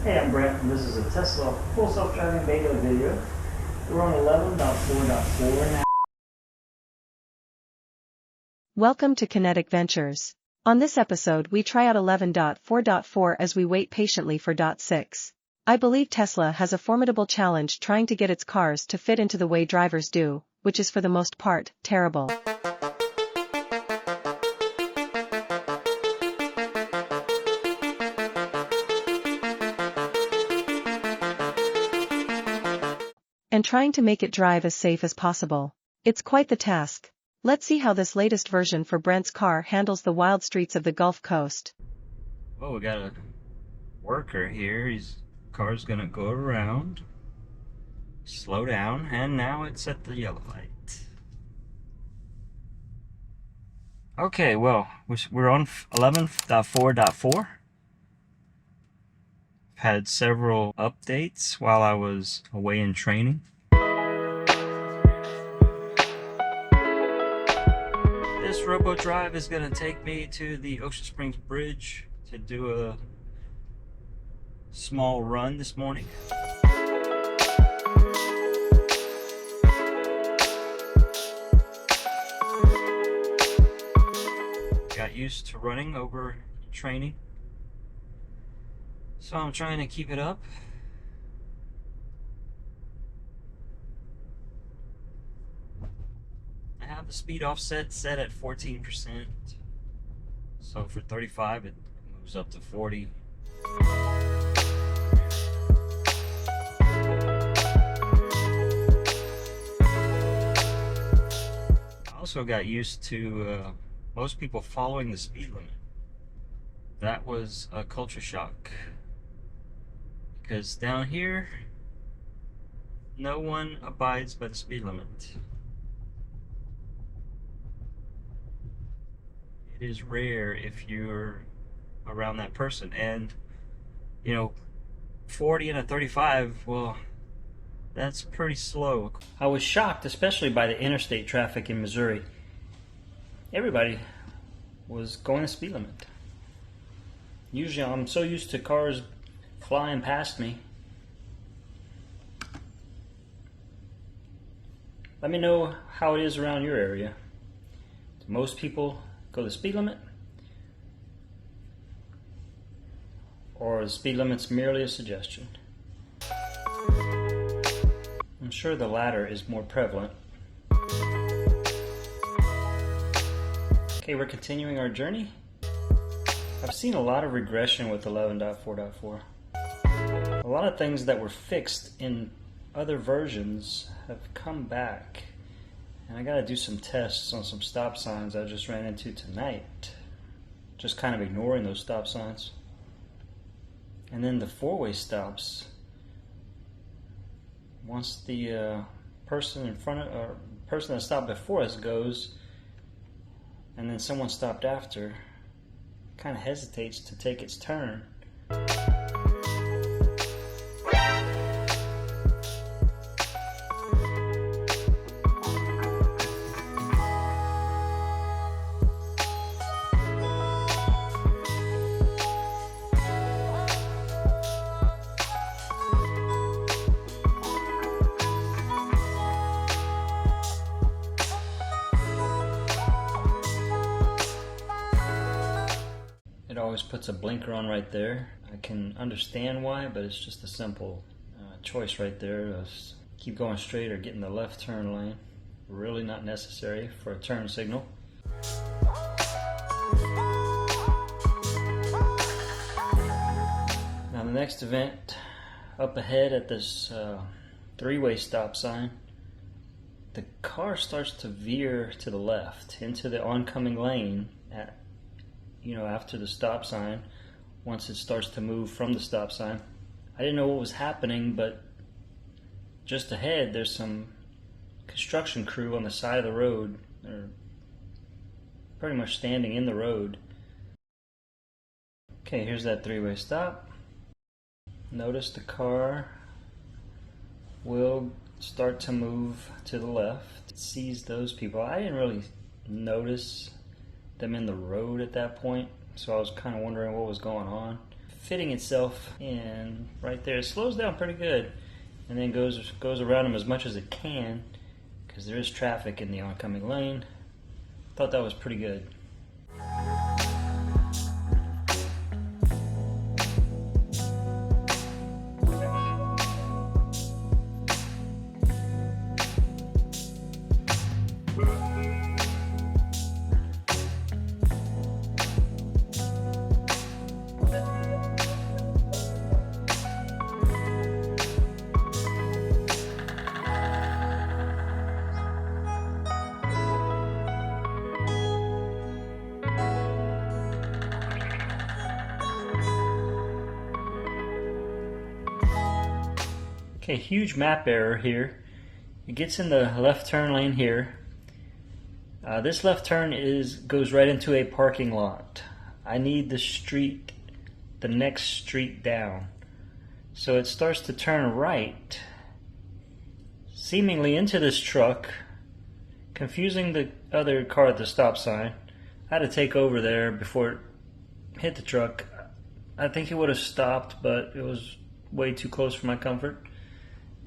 Hey, I'm Brent, and this is a Tesla full self-driving beta video. We're on 11.4.4 now. Welcome to Kinetic Ventures. On this episode we try out 11.4.4 as we wait patiently for .6. I believe Tesla has a formidable challenge trying to get its cars to fit into the way drivers do, which is for the most part, terrible. And trying to make it drive as safe as possible. It's quite the task. Let's see how this latest version for Brent's car handles the wild streets of the Gulf Coast. Well, we got a worker here. His car's gonna go around, slow down, and now it's at the yellow light. Okay, well, we're on 11.4.4. Had several updates while I was away in training. This robo drive is going to take me to the Ocean Springs Bridge to do a small run this morning. Got used to running over training, so I'm trying to keep it up. I have the speed offset set at 14%, so for 35 it moves up to 40. I also got used to most people following the speed limit. That was a culture shock, because down here no one abides by the speed limit. It is rare if you're around that person, and 40 and a 35, well, that's pretty slow. I was shocked, especially by the interstate traffic in Missouri. Everybody was going the speed limit. Usually I'm so used to cars flying past me. Let me know how it is around your area. Do most people go the speed limit? Or the speed limit's merely a suggestion? I'm sure the latter is more prevalent. Okay, we're continuing our journey. I've seen a lot of regression with 11.4.4. A lot of things that were fixed in other versions have come back. And I gotta do some tests on some stop signs I just ran into tonight. Just kind of ignoring those stop signs. And then the four-way stops. Once the person in front of, or person that stopped before us goes, and then someone stopped after, kind of hesitates to take its turn. Always puts a blinker on right there. I can understand why, but it's just a simple choice right there. Keep going straight or get in the left turn lane. Really not necessary for a turn signal. Now the next event up ahead at this three-way stop sign, the car starts to veer to the left into the oncoming lane at after the stop sign, once it starts to move from the stop sign. I didn't know what was happening, but just ahead there's some construction crew on the side of the road. They're pretty much standing in the road. Okay, here's that three-way stop. Notice the car will start to move to the left. It sees those people. I didn't really notice them in the road at that point, so I was kind of wondering what was going on. fitting itself in right there. It slows down pretty good, and then goes around them as much as it can, because there is traffic in the oncoming lane. Thought that was pretty good. Okay, huge map error here. It gets in the left turn lane here. This left turn goes right into a parking lot. I need the next street down. So it starts to turn right, seemingly into this truck, confusing the other car at the stop sign. I had to take over there before it hit the truck. I think it would have stopped, but it was way too close for my comfort.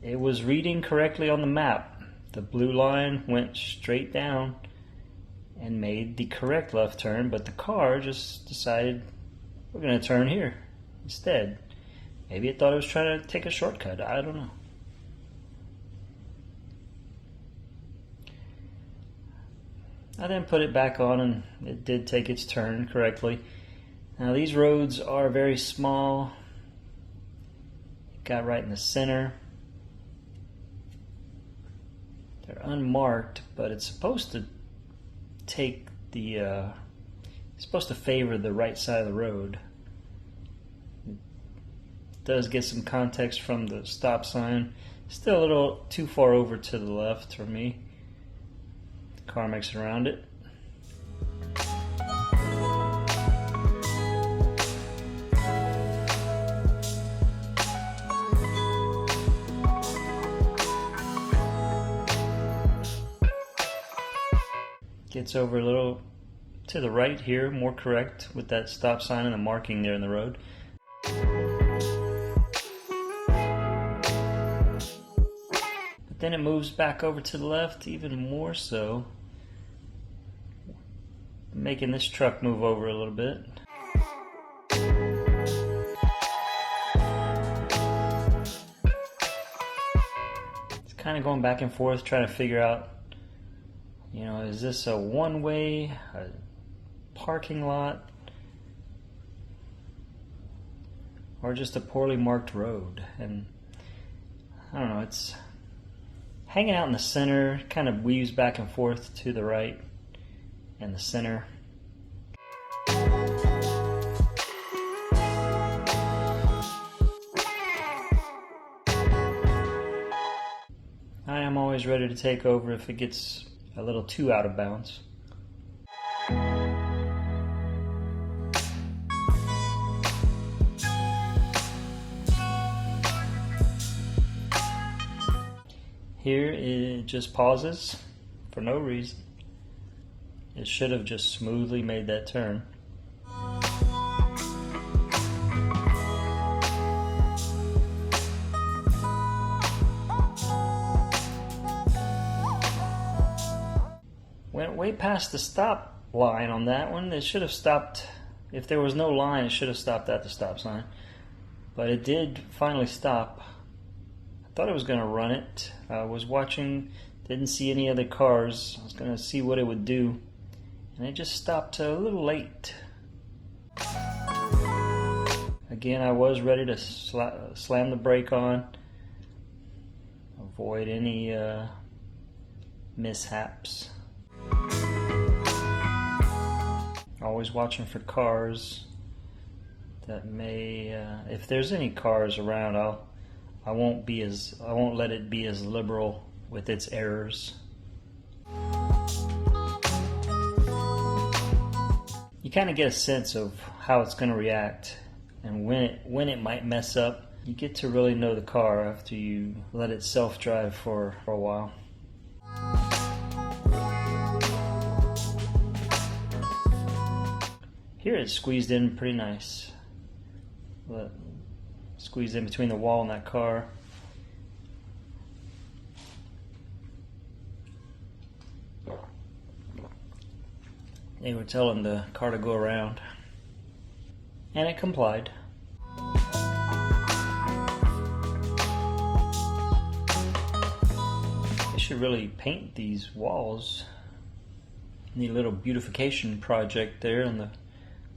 It was reading correctly on the map. The blue line went straight down and made the correct left turn, but the car just decided we're going to turn here instead. Maybe it thought it was trying to take a shortcut. I don't know. I then put it back on and it did take its turn correctly. Now these roads are very small. It got right in the center. They're unmarked, but it's supposed to take the it's supposed to favor the right side of the road. It does get some context from the stop sign. Still a little too far over to the left for me. The car makes it around it. Gets over a little to the right here, more correct with that stop sign and the marking there in the road. But then it moves back over to the left even more so, making this truck move over a little bit. It's kind of going back and forth trying to figure out, you know, is this a one-way, a parking lot, or just a poorly marked road? And I don't know, it's hanging out in the center, kind of weaves back and forth to the right and the center. I am always ready to take over if it gets a little too out of bounds. Here it just pauses for no reason. It should have just smoothly made that turn. Went way past the stop line on that one. It should have stopped. If there was no line, it should have stopped at the stop sign. But it did finally stop. I thought it was going to run it. I was watching, didn't see any other cars. I was going to see what it would do. And it just stopped a little late. Again, I was ready to slam the brake on. Avoid any mishaps. Always watching for cars that may, if there's any cars around, I won't let it be as liberal with its errors. You kind of get a sense of how it's going to react and when it might mess up. You get to really know the car after you let it self-drive for a while. Here it's squeezed in pretty nice. Squeezed in between the wall and that car. They were telling the car to go around, and it complied. They should really paint these walls. Neat little beautification project there on the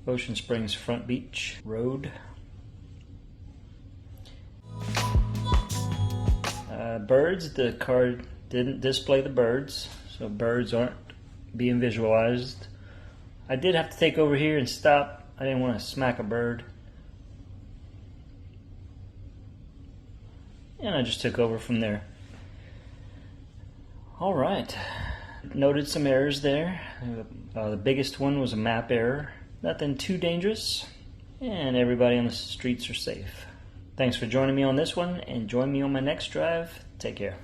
Ocean Springs Front Beach Road. Birds, the car didn't display the birds, so birds aren't being visualized. I did have to take over here and stop. I didn't want to smack a bird. And I just took over from there. Alright. Noted some errors there. The biggest one was a map error. Nothing too dangerous. And everybody on the streets are safe. Thanks for joining me on this one, and join me on my next drive. Take care.